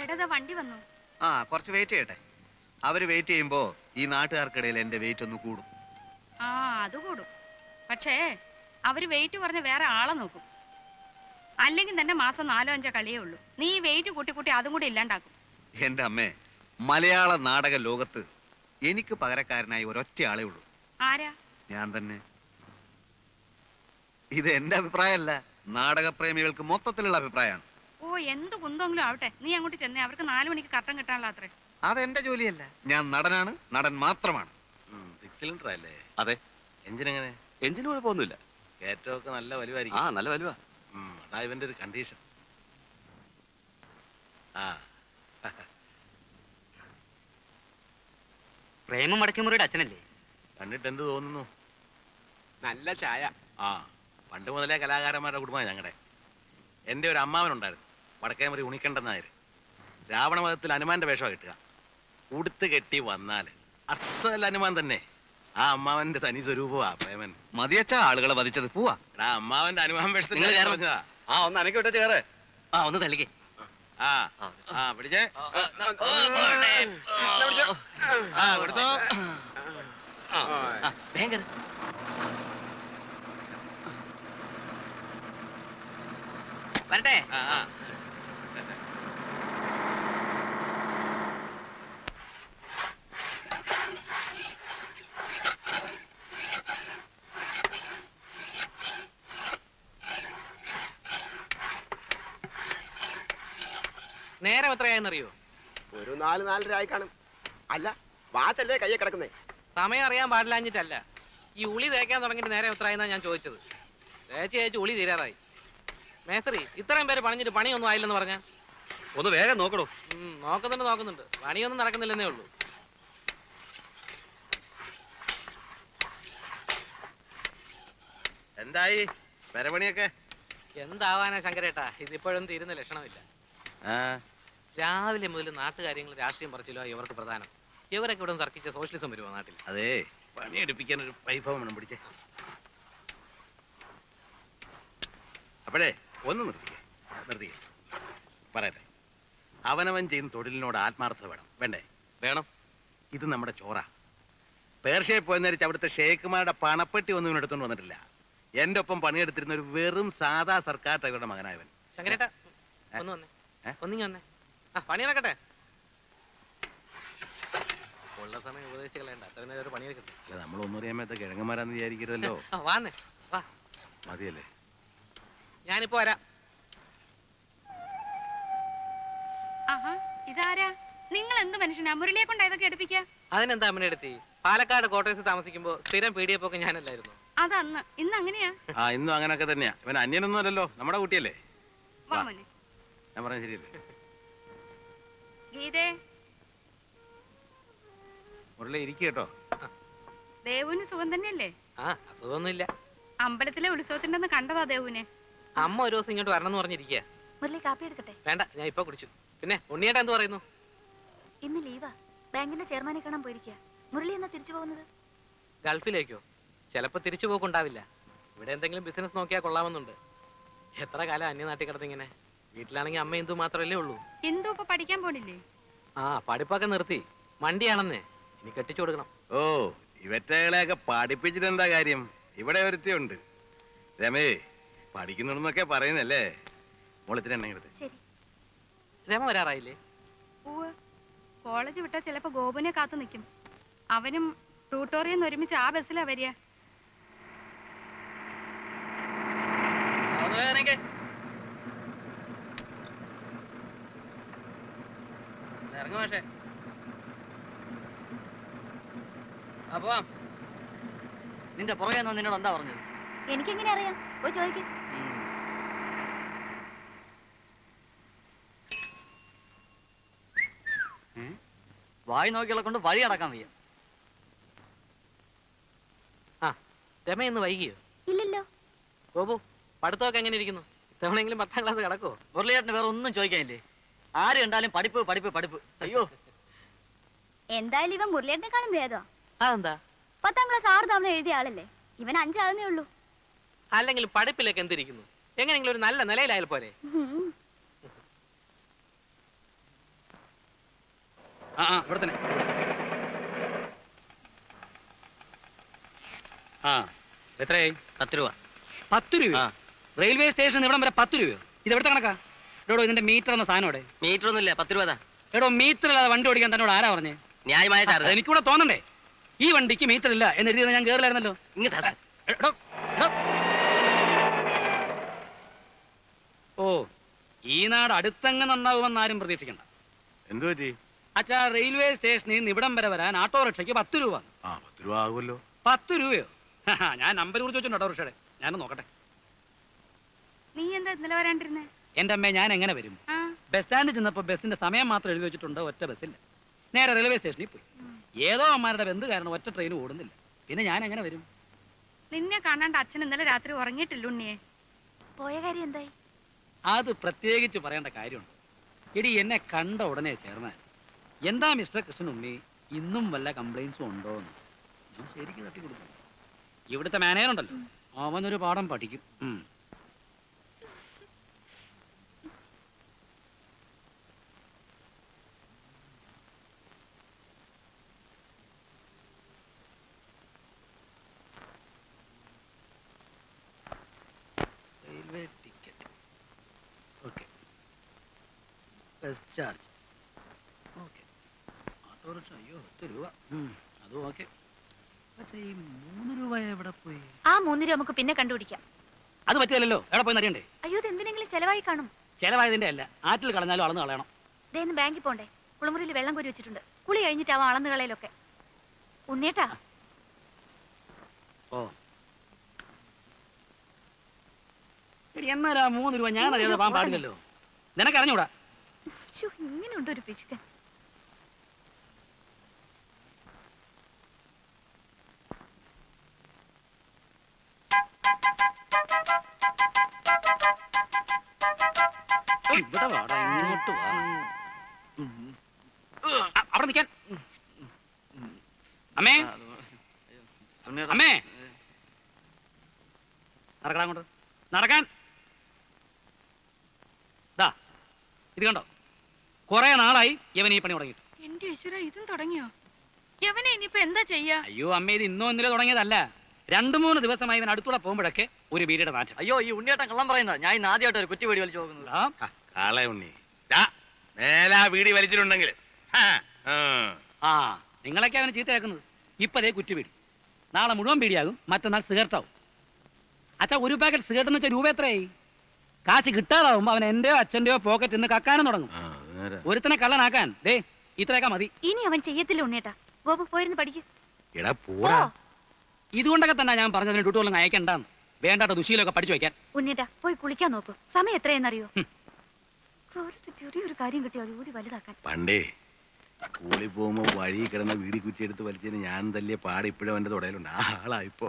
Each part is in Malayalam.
എടാ വണ്ടി വന്നു. ആ കുറച്ച് വെയിറ്റ് ചെയ്യട്ടെ. അവര് വെയിറ്റ് ചെയ്യുമ്പോ ഈ നാട്ടുകാർക്കിടയിൽ എന്റെ വെയിറ്റ് ഒന്ന് കൂടും. ആ അത് കൂടും. പക്ഷേ അവര് വെയിറ്റ് കുറഞ്ഞ വേറെ ആളെ നോക്കും. അല്ലെങ്കിൽ തന്നെ മാസം 4-5 കളിയേ ഉള്ളൂ. നീ വെയിറ്റ് കൂട്ടി കൂട്ടി അതും കൂടി ഇല്ലാണ്ടാക്കും. എന്റെ അമ്മേ, മലയാള നാടക ലോകത്ത് എനിക്ക് പകരക്കാരനായി ഒരൊറ്റ ആളേ ഉള്ളൂ. ആരാ? ഞാൻ തന്നെ. ഇത് എന്റെ അഭിപ്രായമല്ല, നാടകപ്രേമികൾക്ക് മൊത്തത്തിലുള്ള അഭിപ്രായമാണ്. ഓ എന്ത് കുന്തെങ്കിലും ആവട്ടെ, നീ അങ്ങോട്ട് ചെന്നേ. അവർക്ക് 4 മണിക്ക് കട്ടൻ കിട്ടാനുള്ള അത്രേ. അതെന്റെ ജോലിയല്ല. ഞാൻ നടനാണ്, നടൻ മാത്രമാണ്. 6 സിലിണ്ടർ അല്ലേ? അതെ. എഞ്ചിൻ എങ്ങനെ? എഞ്ചിന് കുഴപ്പമൊന്നുമില്ല. കയറ്റമൊക്കെ നല്ല വലുവായിരിക്കും. ആ നല്ല വലുവാ. അതാ ഇവന്റെ ഒരു കണ്ടീഷൻ. ആ പ്രേമം വടക്കേമുറിയുടെ അച്ഛനല്ലേ? കണ്ടിട്ട് എന്ത് തോന്നുന്നു? നല്ല ചായ. ആ പണ്ട് മുതലേ കലാകാരന്മാരുടെ കുടുംബമാണ് ഞങ്ങളുടെ. എൻ്റെ ഒരു അമ്മാവനുണ്ടായിരുന്നു, വടക്കേമുറി ഉണിക്കണ്ടൻ നായർ. രാവണവധത്തിൽ ഹനുമാന്റെ വേഷമാണ് കിട്ടുക. ഉടുത്ത് കെട്ടി വന്നാൽ അസൽ ഹനുമാൻ തന്നെ. ആ അമ്മാവന്റെ തനി സ്വരൂപമാ പ്രേമൻ. മതിയച്ച ആളുകളെ വധിച്ചത്. പോവാ. എടാ അമ്മാവന്റെ ഹനുമാൻ വേഷത്തിൽ പറഞ്ഞതാ. ആ ഒന്ന് അനക്കി വിട്ട ചേറെ. ആ ഒന്ന് തള്ളിക്കേ. ആ ആ പിടിച്ചേ. ആ കൊടുത്തോ. ഭയങ്കര വരട്ടെ. ആ ആ നേരം എത്രയായെന്നറിയോ? ഒരു 4-4:30 ആയി കാണും. അല്ല വാച്ചല്ലേ കയ്യെ കിടക്കുന്നേ? സമയം അറിയാൻ പാടില്ലാഞ്ഞിട്ടല്ല. ഈ ഉളി തേക്കാൻ തുടങ്ങിയിട്ട് നേരം എത്രയായെന്നാ ഞാൻ ചോദിച്ചത്. തേച്ച് ഉളി തീരാറായി. മേസ്ത്രി ഇത്രയും പേര് പണിഞ്ഞിട്ട് പണിയൊന്നും ആയില്ലെന്ന് പറഞ്ഞാ? ഒന്ന് വേഗം നോക്കണോ. നോക്കുന്നുണ്ട്. പണിയൊന്നും നടക്കുന്നില്ലെന്നേ ഉള്ളൂ. എന്തായി പെരപണിയൊക്കെ? എന്താവാനാ ശങ്കരേട്ടാ, ഇതിപ്പോഴും തീരുന്ന ലക്ഷണമില്ല. ആ രാവിലെ മുതൽ നാട്ടുകാര്യങ്ങൾ രാഷ്ട്രീയം പറിച്ചില്ലോ ഇവർക്ക് പ്രധാനം. ഇവരൊക്കെ ഇവിടെ തർക്കിച്ച സോഷ്യലിസം വരുമോ നാട്ടിൽ? അതെ, പണിയെടുപ്പിക്കാൻ ഒരു വൈഭവം വേണം. പിടിച്ചേ. അപ്പോഴേ ഒന്ന് നിർത്തിക്കേ. പറയട്ടെ, അവനവൻ ചെയ്യുന്ന തൊഴിലിനോട് ആത്മാർത്ഥത വേണ്ടേ? വേണം. ഇത് നമ്മുടെ ചോറ. പേർഷ്യയിൽ പോയെന്നരിച്ച് അവിടുത്തെ ഷേഖുമാരുടെ പണപ്പെട്ടി ഒന്നും എടുത്തോണ്ട് വന്നിട്ടില്ല. എന്റെ ഒപ്പം പണിയെടുത്തിരുന്ന ഒരു വെറും സാധാ സർക്കാർ ഡ്രൈവറുടെ മകനായവൻ. ശങ്കരേട്ടാ ഒന്ന് വന്നേ. ഒന്നിങ്ങി വന്നേ. ആ പണി നടക്കട്ടെ. ഉള്ള സമയം ഉപദേശിച്ച് കളയണ്ട. അത്ര നേരം ഒരു പണിയെടുക്കട്ടെ. അല്ല, നമ്മളൊന്നും അറിയാമത്തെ കിഴങ്ങന്മാരാന്ന് വിചാരിക്കരുതല്ലോ. വാന്നേ വാ. മതിയല്ലേ? ഞാനിപ്പോ വരാം. ആഹാ ഇതാരാ? നിങ്ങൾ എന്ത് മനുഷ്യനാ? മുരളിയെ കൊണ്ട് ഇതൊക്കെ എടുപ്പിക്ക. അതിനെന്താ അമ്മനെ എടുത്തി? പാലക്കാട് കോട്ടയത്ത് താമസിക്കുമ്പോ സ്ഥിരം പീഡിയപ്പൊക്കെ ഞാനല്ലായിരുന്നു. അതന്ന്. ഇന്ന് അങ്ങനെയാ? ആ ഇന്നും അങ്ങനൊക്കെ തന്നെയാ. ഇവൻ അന്യനൊന്നും അല്ലല്ലോ, നമ്മുടെ കുട്ടിയല്ലേ. വാ മോനെ. ഞാൻ പറഞ്ഞ ശരിയല്ലേ? ഗീതേ, മുരളി ഇരിക്കുക കേട്ടോ. ദേവുവിന് സുഖം തന്നെയല്ലേ? ആ അസുഖമൊന്നുമില്ല. അമ്പലത്തിലെ ഉത്സവത്തിന്റെ കണ്ടതാ ദേവുവിനെ. അമ്മ ഒരു ദിവസം ഇങ്ങോട്ട് വരണം എന്ന് പറഞ്ഞിരിക്കുക. മുരളി കാപ്പി എടുക്കട്ടെ? വേണ്ട, ഞാൻ ഇപ്പൊ കുടിച്ചു. പിന്നെ ഉണ്ണിയേട്ടാ എന്ത് പറയുന്നു? ഇന്ന് ലീവാ. ബാങ്കിന്റെ ചെയർമാനെ കാണാൻ പോയിരിക്കുക. മുരളി എന്നാ തിരിച്ചു പോകുന്നത്? ഗൾഫിലേക്കോ? ചിലപ്പോ തിരിച്ചു പോക്കുണ്ടാവില്ല. ഇവിടെ എന്തെങ്കിലും ബിസിനസ് നോക്കിയാൽ കൊള്ളാമെന്നുണ്ട്. എത്ര കാലം അന്യനാട്ടിൽ കിടന്നിങ്ങനെ. വീട്ടിലാണെങ്കിൽ അമ്മ എന്തു മാത്രമല്ലേ ഉള്ളൂ. എന്തു ഇപ്പൊ പഠിക്കാൻ പോണില്ലേ? ആ പഠിപ്പൊക്കെ നിർത്തി. മണ്ടിയാണെന്നേ. ഇനി കെട്ടിച്ചു കൊടുക്കണം. ഓ ഇവറ്റകളെയൊക്കെ പഠിപ്പിച്ചിട്ട് എന്താ കാര്യം? ഇവിടെ ഒരുത്തിയുണ്ട്, രമേ. പഠിക്കുന്നുണ്ടെന്നൊക്കെ പറയുന്നല്ലേ. മോളത്തിന് എണ്ണ എടുത്ത്. ശരി. രമ വരാറായില്ലേ? കോളേജ് വിട്ടാ ചിലപ്പോ ഗോപുനെ കാത്തു നിൽക്കും. അവനും ട്യൂട്ടോറിയെന്ന് ഒരുമിച്ച് ആ ബസ്സിലാ വരിക. നിന്റെ പുറകെ നിന്നോട് എന്താ പറഞ്ഞത്? എനിക്കെങ്ങനെ അറിയാം? പോയി ചോദിക്കും. വായി നോക്കിയുള്ള കൊണ്ട് വഴി അടക്കാൻ വയ്യ. ആ രമ ഇന്ന് വൈകിയോ? ഇല്ലല്ലോ. ഗോപു പഠിത്തമൊക്കെ എങ്ങനെ ഇരിക്കുന്നു? തവണെങ്കിലും 10ാം ക്ലാസ് കിടക്കുവോ? മുരളിയേട്ടന് വേറെ ഒന്നും ചോദിക്കാനില്ലേ? ആര് കണ്ടാലും പഠിപ്പ് പഠിപ്പ് പഠിപ്പ്. അയ്യോ, എന്തായാലും ഇവൻ മുരളിയേട്ടനെക്കാളും ഭേദം. അതെന്താ? 10ാം ക്ലാസ് 6 തവണ എഴുതിയ ആളല്ലേ. ഇവൻ 5 ആകുന്നേ ഉള്ളൂ. അല്ലെങ്കിൽ പഠിപ്പിലേക്ക് എന്തിരിക്കുന്നു? എങ്ങനെയെങ്കിലും ഒരു നല്ല നിലയിലായാൽ പോരെ? ഇവിടെ തന്നെ. ആ എത്രയായി? 10 രൂപ. 10 രൂപ? റെയിൽവേ സ്റ്റേഷൻ ഇവിടം വരെ 10 രൂപയോ? ഇത് എവിടുത്തെ കണക്കാ? എടോ ഇതിന്റെ മീറ്റർ എന്ന സാധനം ഇവിടെ. മീറ്റർ ഒന്നുമില്ല, 10 രൂപ. എടോ മീറ്റർ ഇല്ലാതെ വണ്ടി ഓടിക്കാൻ തന്നോട് ആരാ പറഞ്ഞേ? ന്യായമായ ചാർജ്. എനിക്കൂടെ തോന്നണ്ടേ? ഈ വണ്ടിക്ക് മീറ്റർ ഇല്ല എന്ന് എഴുതിയത് ഞാൻ കേറില്ലായിരുന്നല്ലോ. ഇങ്ങോട്ടാ. എടോ, എടോ. ഓ ഈ നാട് അടുത്തങ്ങ് നന്നാവുമെന്ന് ആരും പ്രതീക്ഷിക്കണ്ട. എന്തു പറ്റി? അച്ഛാ റെയിൽവേ സ്റ്റേഷനിൽ നിന്ന് ഇവിടം വരെ വരാൻ ഓട്ടോറിക്ഷയ്ക്ക് 10 രൂപ. 10 രൂപ ആകുമല്ലോ. 10 രൂപയോ? ഞാൻ നമ്പർ കുറിച്ച് വെച്ചിട്ടുണ്ട് ഓട്ടോറിക്ഷയുടെ. ഞാനൊന്ന് നോക്കട്ടെ. നീ എന്താ ഇന്നലെ വരാണ്ടിരുന്നേ? എന്റെ അമ്മ ഞാൻ എങ്ങനെ വരും? ആ ബസ് സ്റ്റാൻഡിൽ ചെന്നപ്പോ ബസ്സിന്റെ സമയം മാത്രം എഴുതി വെച്ചിട്ടുണ്ട്, ഒറ്റ ബസ്സില്ല. നേരെ റെയിൽവേ സ്റ്റേഷനിൽ പോയി. ഏതോ അമ്മമാരുടെ ബന്ധു കാരണം ഒറ്റ ട്രെയിൻ ഓടുന്നില്ല. പിന്നെ ഞാൻ എങ്ങനെ വരും? നിന്നെ കാണാണ്ട് അച്ഛൻ ഇന്നലെ രാത്രി ഉറങ്ങിയിട്ടില്ല ഉണ്ണിയെ. പോയ കാര്യം എന്തായി? അത് പ്രത്യേകിച്ച് പറയേണ്ട കാര്യമുണ്ട്. എടി എന്നെ കണ്ട ഉടനെ ചെയർമാൻ, എന്താ മിസ്റ്റർ കൃഷ്ണനുണ്ണി ഇന്നും വല്ല കംപ്ലൈൻസും ഉണ്ടോ എന്ന് ഞാൻ ശരിക്കും തട്ടി കൊടുത്തു. ഇവിടുത്തെ മാനേജർ ഉണ്ടല്ലോ, അവനൊരു പാഠം പഠിക്കും. Railway ticket okay, bus charge okay, autorickshaw അയ്യോ 10 രൂപ അതും ഓക്കെ. പക്ഷേ ഈ 3 രൂപ എവിടെ പോയി? ആ 3 രൂപ നമുക്ക് പിന്നെ കണ്ടുപിടിക്കാം. അത് പറ്റിയല്ലോ, എവിടെ പോയി അറിയണ്ടേ? അയ്യോ ഇത് എന്തിനെങ്കിലും ചെലവായി കാണും. ചെലവായതിന്റെ അല്ല, ആറ്റിൽ കളഞ്ഞാലും അളന്ന് കളയണം. ഇതേന്ന് ബാങ്കിൽ പോണ്ടേ? കുളിമുറിയിൽ വെള്ളം കോരി വെച്ചിട്ടുണ്ട്. കുളി കഴിഞ്ഞിട്ടാവും അളന്ന് കളയിലൊക്കെ. ഉണ്ണിയേട്ടാ ഓ എടി എന്നാലാ 3 രൂപ ഞാൻ അറിയാതെ പോകാൻ പാടില്ലല്ലോ. നിനക്കറിഞ്ഞൂടാ? ഇങ്ങനെയുണ്ട് ഒരു പിശുക്കൻ. ഇവിടെ വാടാ, ഇങ്ങോട്ട് വാ. അവിടെ നിൽക്കാൻ. അമ്മേ അമ്മേ നടക്കാൻ അങ്ങോട്ട് നടക്കാൻ. ദാ ഇത് കണ്ടോ, കുറെ നാളായി ഇവൻ ഈ പണി തുടങ്ങിയിട്ട്. എന്റെ ഈശ്വര, ഇതും തുടങ്ങിയോ? യവനെ ഇനിയിപ്പോ എന്താ ചെയ്യാ? അയ്യോ അമ്മ, ഇത് ഇന്നോ ഇന്നലെ തുടങ്ങിയതല്ല. 2-3 ദിവസമായി ഇവൻ അടുത്തൂടെ പോകുമ്പോഴൊക്കെ ഒരു ബീഡിയുടെ നാറ്റം. അയ്യോ ഈ ഉണ്ണിയേട്ടൻ കള്ളം പറയുന്നത്. ഞാൻ ഇന്ന് ആദ്യമായിട്ട് ഒരു കുറ്റി വെടി വലിച്ചു നോക്കുന്നത്. കാളെ ഉണ്ണി മേലാ വീടി വലിച്ചിട്ടുണ്ടെങ്കിൽ ആ നിങ്ങളൊക്കെ അവന് ചീത്തയാക്കുന്നത്. ഇപ്പതേ കുറ്റിപീടി, നാളെ മുഴുവൻ പീടിയാകും, മറ്റന്നാൾ സിഗരറ്റാവും. അച്ഛാ ഒരു പാക്കറ്റ് സിഗരറ്റ് എന്ന് വെച്ചാൽ രൂപ എത്രയായി? കാശ് കിട്ടാതാവുമ്പോ അവൻ എന്റെയോ അച്ഛന്റെയോ പോക്കറ്റ് നിന്ന് കക്കാനും തുടങ്ങും. ഒരുത്തനെ കള്ളനാക്കാൻ ദേ ഇത്രയൊക്കെ മതി. ഇനി അവൻ ചെയ്യത്തില്ല ഉണ്ണിയേട്ടാ. ഗോപു പോയിരുന്നു പഠിക്കും. ഇതുകൊണ്ടൊക്കെ തന്നെ ഞാൻ പറഞ്ഞതിന് ഡ്യൂട്ടികളും അയക്കണ്ടെന്ന്. വേണ്ടാത്ത ദുശീലൊക്കെ പഠിച്ചു വെക്കാൻ. ഉണ്ണിയേട്ടാ പോയി കുളിക്കാൻ നോക്കൂ. സമയം എത്രയെന്നറിയോ? ചെറിയൊരു കാര്യം കിട്ടിയോ അത് ഊതി വലുതാക്കാൻ. പണ്ടേ സ്കൂളിൽ പോകുമ്പോ വഴി കിടന്ന വീടി കുറ്റിയെടുത്ത് വലിച്ചതിന് ഞാൻ തല്ലിയ പാട് ഇപ്പോഴും അവന്റെ തുടയിലുണ്ട്. ആ ആളായിപ്പോ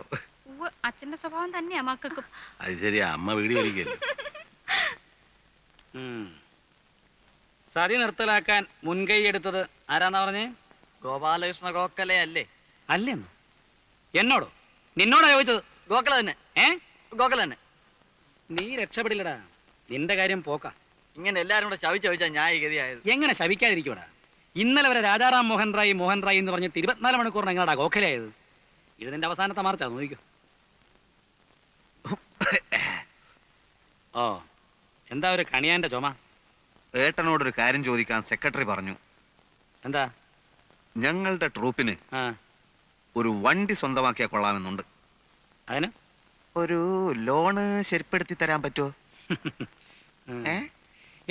അച്ഛന്റെ സ്വഭാവം തന്നെയാ മക്കൾക്കും. അത് ശരിയാ, അമ്മ വീടി വലിക്കല്ലോ. സതി നിർത്തലാക്കാൻ മുൻകൈ എടുത്തത് ആരാന്നാ പറഞ്ഞേ? ഗോപാലകൃഷ്ണ ഗോഖലെ അല്ലേ? അല്ലെന്നോ? എന്നോടോ? നിന്നോടാ ചോദിച്ചത്? ഗോഖല തന്നെ. ഗോഖല തന്നെ. നീ രക്ഷപ്പെടില്ലടാ, നിന്റെ കാര്യം പോക്കാ. ഇങ്ങനെ എല്ലാരും കൂടെ ചവിച്ചാ ഞാൻ ഈ ഗതിയായത്. എങ്ങനെ ശവിക്കാതിരിക്കൂടാ? ഇന്നലെ വരെ രാജാറാം മോഹൻ റായ് എന്ന് പറഞ്ഞിട്ട് 24 മണിക്കൂറിന് എങ്ങനെയാ ഗോഖലയായത്? ഇത് നിന്റെ അവസാനത്തെ മാർച്ചാ, നോക്കിക്കോ. ഓ എന്താ ഒരു കണിയാന്റെ ചുമ? ഏട്ടനോടൊരു കാര്യം ചോദിക്കാൻ സെക്രട്ടറി പറഞ്ഞു. എന്താ? ഞങ്ങളുടെ ട്രൂപ്പിന് ആ ഒരു വണ്ടി സ്വന്തമാക്കിയാൽ കൊള്ളാമെന്നുണ്ട്. അതിന് ഒരു ലോണ് ശരിപ്പെടുത്തി തരാൻ പറ്റുമോ?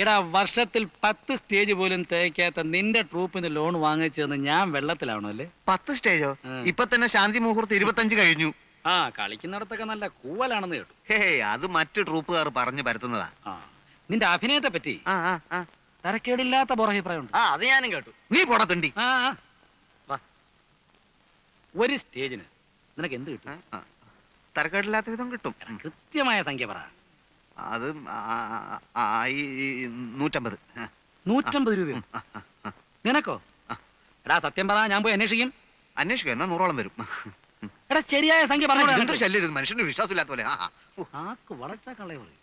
എടാ വർഷത്തിൽ 10 സ്റ്റേജ് പോലും തേക്കാത്ത നിന്റെ ട്രൂപ്പിന് ലോൺ വാങ്ങിച്ചെന്ന് ഞാൻ വെള്ളത്തിലാവണോ അല്ലേ? 10 സ്റ്റേജോ? ഇപ്പൊ തന്നെ ശാന്തി മുഹൂർത്ത് 25 കഴിഞ്ഞു. ആ കളിക്കുന്നിടത്തൊക്കെ നല്ല കൂവലാണെന്ന് കേട്ടു. ഹേ അത് മറ്റു ട്രൂപ്പുകാർ പറഞ്ഞു പരത്തുന്നതാ. ആ നിന്റെ അഭിനയത്തെ പറ്റി തരക്കേടില്ലാത്ത പുറഭിപ്രായമുണ്ട്. അത് ഞാനും കേട്ടു. നീ പോടത്തുണ്ടി. വാ, ഒരു സ്റ്റേജിന് നിനക്ക് എന്ത് കിട്ടും? തരക്കേടില്ലാത്ത വിധം കിട്ടും. കൃത്യമായ സംഖ്യ പറ. അത് 150. 150 രൂപയോ? നിനക്കോ? എടാ സത്യം പറ, ഞാൻ പോയി അന്വേഷിക്കും. അന്വേഷിക്കും, എന്നാ 100ഓളം വരും. എടാ ശരിയായ സംഖ്യ പറഞ്ഞു. എന്തൊരു ശല്യം ഇത്, മനുഷ്യന് വിശ്വാസമില്ലാത്ത പോലെ. ആക്ക് വളച്ചാ കളയ പറയും.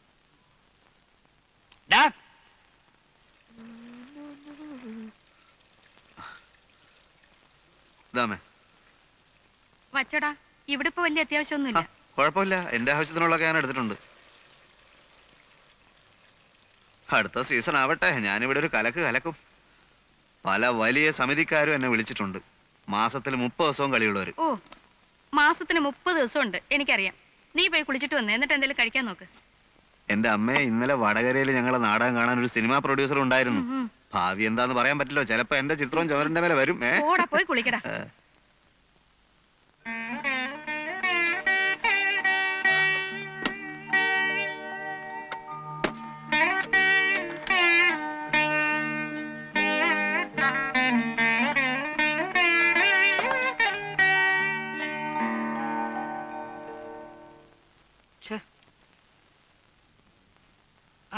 ഇതാമേ. വച്ചടാ, ഇവിടെ ഇപ്പൊ വലിയ അത്യാവശ്യമൊന്നുമില്ല. കുഴപ്പമില്ല, എന്റെ ആവശ്യത്തിനുള്ളതൊക്കെ ഞാൻ എടുത്തിട്ടുണ്ട്. അടുത്ത സീസൺ ആവട്ടെ, ഞാനിവിടെ ഒരു കലക്ക് കലക്കും. പല വലിയ സമിതിക്കാരും എന്നെ വിളിച്ചിട്ടുണ്ട്. മാസത്തിൽ 30 ദിവസവും കളിയുള്ളവര്. ഓ, മാസത്തിന് 30 ദിവസം ഉണ്ട്, എനിക്കറിയാം. നീ പോയി കുളിച്ചിട്ട് വന്നേ, എന്നിട്ട് എന്തെങ്കിലും കഴിക്കാൻ നോക്ക്. എന്റെ അമ്മയെ ഇന്നലെ വടകരയിൽ ഞങ്ങളെ നാടകം കാണാൻ ഒരു സിനിമാ പ്രൊഡ്യൂസർ ഉണ്ടായിരുന്നു. ഉം. ഭാവി എന്താന്ന് പറയാൻ പറ്റില്ലോ, ചിലപ്പോ എന്റെ ചിത്രവും ചുവരിന്റെ മേലെ വരും. പോടാ, പോയി കുളിക്കടാ.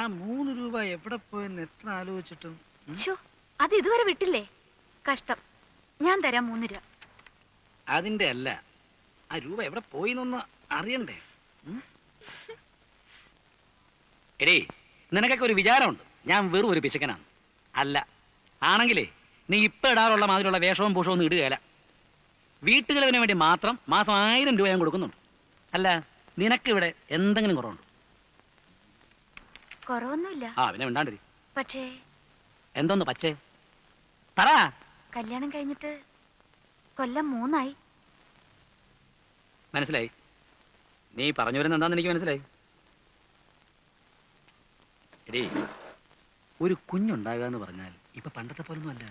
ആ 3 രൂപ എവിടെ പോയെന്ന് എത്ര ആലോചിച്ചിട്ടും ശോ, അത് ഇതുവരെ വിട്ടില്ലേ? കഷ്ടം. ഞാൻ തരാം 3 രൂപ. അതിന്റെ അല്ല, ആ രൂപ എവിടെ പോയിന്നൊന്ന് അറിയണ്ടേ? എടേ, നിനക്കൊക്കെ ഒരു വിചാരമുണ്ട് ഞാൻ വെറും ഒരു പിശുക്കനാണ്. അല്ല, ആണെങ്കിലേ നീ ഇപ്പൊ ഇടാറുള്ള മാതിരിയുള്ള വേഷവും പൂഷവും ഒന്നും ഇടുകയല്ല. വീട്ടുചെലവിന് വേണ്ടി മാത്രം മാസം 1000 രൂപ ഞാൻ കൊടുക്കുന്നുണ്ട്. അല്ല, നിനക്കിവിടെ എന്തെങ്കിലും കുറവുണ്ടോ? കുറവൊന്നുമില്ല. ആ, പിന്നെ മിണ്ടാണ്ടിരി. പക്ഷേ എന്തോന്ന് പച്ചേ തറ? കല്യാണം കഴിഞ്ഞിട്ട് കൊല്ലം 3 ആയി. മനസ്സിലായി. നീ പറഞ്ഞു വരുന്ന എന്താന്ന് എനിക്ക് മനസ്സിലായി. എടീ, ഒരു കുഞ്ഞുണ്ടാകുക എന്ന് പറഞ്ഞാൽ ഇപ്പൊ പണ്ടത്തെ പോലൊന്നും അല്ല.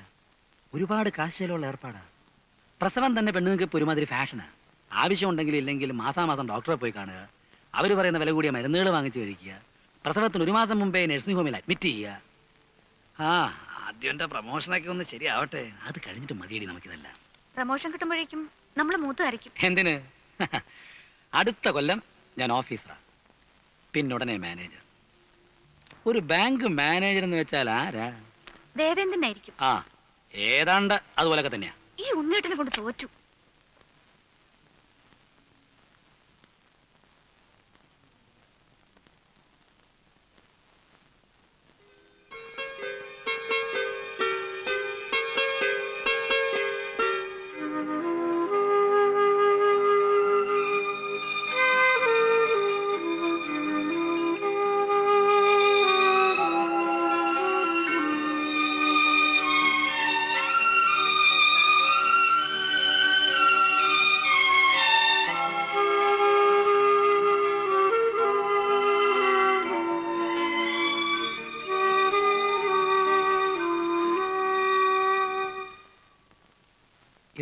ഒരുപാട് കാശുള്ള ഏർപ്പാടാ. പ്രസവം തന്നെ പെണ്ണുങ്ങൾക്ക് ഇപ്പൊ ഒരുമാതിരി ഫാഷനാ. ആവശ്യമുണ്ടെങ്കിലും ഇല്ലെങ്കിലും മാസാമാസം ഡോക്ടറെ പോയി കാണുക, അവർ പറയുന്ന വില കൂടിയ മരുന്നുകൾ വാങ്ങിച്ചു കഴിക്കുക, പ്രസവത്തിന് 1 മാസം മുമ്പേ നഴ്സിംഗ് ഹോമിൽ അഡ്മിറ്റ് ചെയ്യുക. ആദ്യം എൻ്റെ പ്രമോഷനൊക്കെ ഒന്ന് ശരിയാവട്ടെ, അത് കഴിഞ്ഞിട്ട് മതിയടി നമുക്കിതല്ല. പ്രമോഷൻ കിട്ടുമ്പോഴേക്കും നമ്മൾ മൂത്ത് അരയ്ക്കും. എന്തിന്? അടുത്ത കൊല്ലം ഞാൻ ഓഫീസറാ, പിന്നുടനെ മാനേജർ. ഒരു ബാങ്ക് മാനേജർ എന്ന് വെച്ചാൽ ആരാ? ദേവേന്ദ്രനായിരിക്കും. ആ, ഏതാണ്ട് അതുപോലൊക്കെ തന്നെയാ. ഈ ഉണ്ണിയേട്ടനെ കൊണ്ട് തോറ്റു.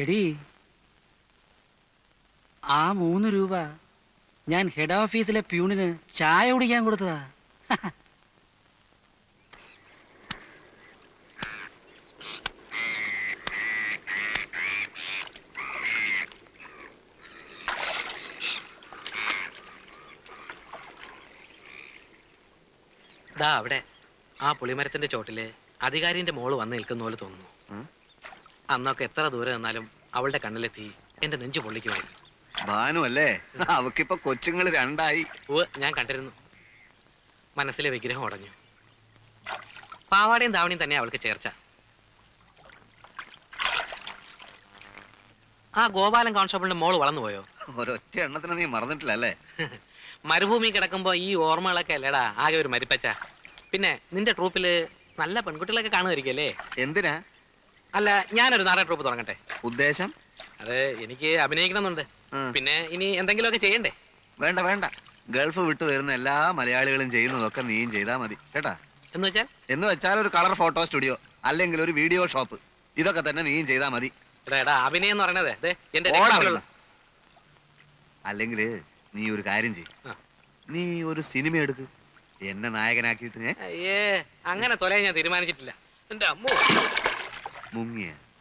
എടീ, ആ 3 രൂപ ഞാൻ ഹെഡ് ഓഫീസിലെ പ്യൂണിന് ചായ കുടിക്കാൻ കൊടുത്തതാ. ദാ അവിടെ ആ പുളിമരത്തിന്റെ ചോട്ടില് അധികാരിന്റെ മോള് വന്ന് നിൽക്കുന്ന പോലെ തോന്നുന്നു. അന്നൊക്കെ എത്ര ദൂരെ നിന്നാലും അവളുടെ കണ്ണിലെത്തി എന്റെ നെഞ്ചു പൊള്ളിക്കുമായിരുന്നു. ഭാനു അല്ലേ? അവക്കിപ്പോ കൊച്ചുങ്ങൾ 2 ആയി. ഞാൻ കണ്ടിരുന്നു. മനസ്സിലെ വിഗ്രഹം ഉടഞ്ഞു. പാവാടയും ധാവണിയും തന്നെ അവൾക്ക് ചേർച്ച. ആ ഗോപാലൻ കോൺസ്റ്റബിളിന്റെ മോള് വളർന്നു പോയോ? ഒരൊറ്റ എണ്ണത്തിന് നീ മറന്നിട്ടില്ല അല്ലേ? മരുഭൂമി കിടക്കുമ്പോ ഈ ഓർമ്മകളൊക്കെ അല്ലേടാ ആകെ ഒരു മരിപ്പച്ച. പിന്നെ നിന്റെ ട്രൂപ്പില് നല്ല പെൺകുട്ടികളൊക്കെ കാണുമായിരിക്കല്ലേ? എന്തിനാ? അല്ല, ഞാനൊരു നാടക ട്രൂപ്പ് തുടങ്ങട്ടെ. ഉദ്ദേശം? അത് എനിക്ക് അഭിനയിക്കണമെന്നുണ്ട്. പിന്നെ ഇനി എന്തെങ്കിലുമൊക്കെ ചെയ്യണ്ടേ? വേണ്ട വേണ്ട, ഗൾഫ് വിട്ടു വരുന്ന എല്ലാ മലയാളികളും ചെയ്യുന്നതൊക്കെ നീയും ചെയ്താൽ മതി കേട്ടാ. എന്ന് വെച്ചാൽ ഒരു കളർ ഫോട്ടോ സ്റ്റുഡിയോ അല്ലെങ്കിൽ ഒരു വീഡിയോ ഷോപ്പ്, ഇതൊക്കെ തന്നെ നീയും ചെയ്താൽ മതി. അഭിനയം എന്ന് പറയണത് അല്ലെങ്കിൽ നീ ഒരു കാര്യം ചെയ്യും, നീ ഒരു സിനിമ എടുക്ക്, എന്നെ നായകനാക്കിയിട്ട്. അങ്ങനെ തൊലയാൻ ഞാൻ തീരുമാനിച്ചിട്ടില്ല. എന്റെ അമ്മോ, മുങ്ങിയ